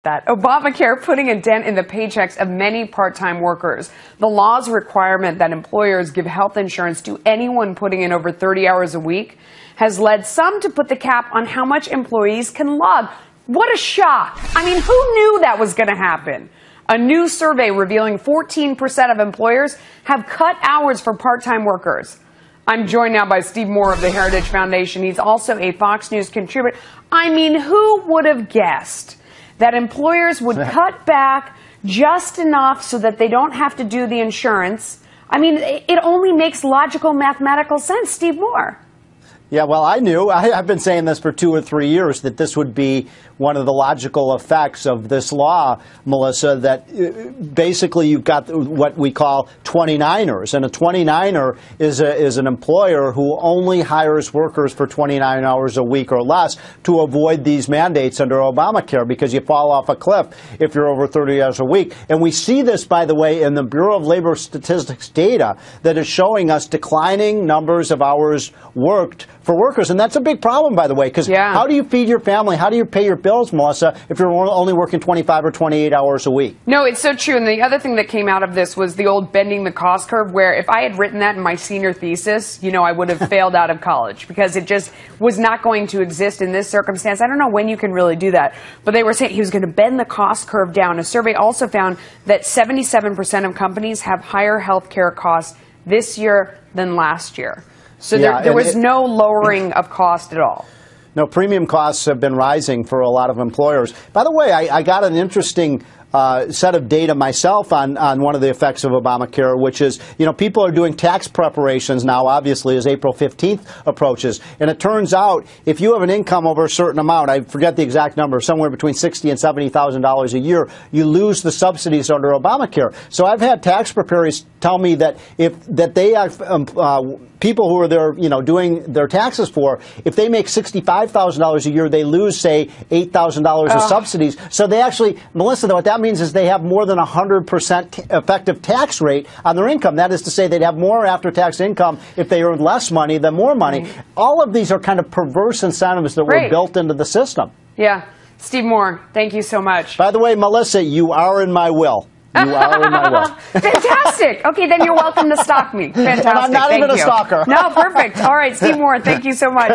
That Obamacare putting a dent in the paychecks of many part-time workers. The law's requirement that employers give health insurance to anyone putting in over 30 hours a week has led some to put the cap on how much employees can log. What a shock. I mean, who knew that was going to happen? A new survey revealing 14% of employers have cut hours for part-time workers. I'm joined now by Steve Moore of the Heritage Foundation. He's also a Fox News contributor. I mean, who would have guessed that employers would cut back just enough so that they don't have to do the insurance? I mean, it only makes logical mathematical sense. Steve Moore. Yeah, well, I've been saying this for 2 or 3 years, that this would be one of the logical effects of this law, Melissa, that basically you've got what we call 29ers. And a 29er is an employer who only hires workers for 29 hours a week or less to avoid these mandates under Obamacare, because you fall off a cliff if you're over 30 hours a week. And we see this, by the way, in the Bureau of Labor Statistics data that is showing us declining numbers of hours worked for workers. And that's a big problem, by the way, because how do you feed your family? How do you pay your bills, Melissa, if you're only working 25 or 28 hours a week? No, it's so true. And the other thing that came out of this was the old bending the cost curve, where if I had written that in my senior thesis, I would have failed out of college, because it just was not going to exist in this circumstance. I don't know when you can really do that, but they were saying he was going to bend the cost curve down. A survey also found that 77% of companies have higher health care costs this year than last year. So there was no lowering of cost at all. No, premium costs have been rising for a lot of employers. By the way, I got an interesting set of data myself on one of the effects of Obamacare, which is, people are doing tax preparations now, obviously, as April 15th approaches. And it turns out, if you have an income over a certain amount, I forget the exact number, somewhere between $60,000 and $70,000 a year, you lose the subsidies under Obamacare. So I've had tax preparers tell me that they have people who are there, doing their taxes for, if they make $65,000 a year, they lose, say, $8,000 of subsidies. So they actually, Melissa, what that means is they have more than 100% effective tax rate on their income. That is to say, they'd have more after-tax income if they earned less money than more money. Right. All of these are kind of perverse incentives that were built into the system. Yeah. Steve Moore, thank you so much. By the way, Melissa, you are in my will. You are in my will. Fantastic. Okay, then you're welcome to stalk me. Fantastic. And I'm not even a stalker. No, perfect. All right, Steve Moore, thank you so much.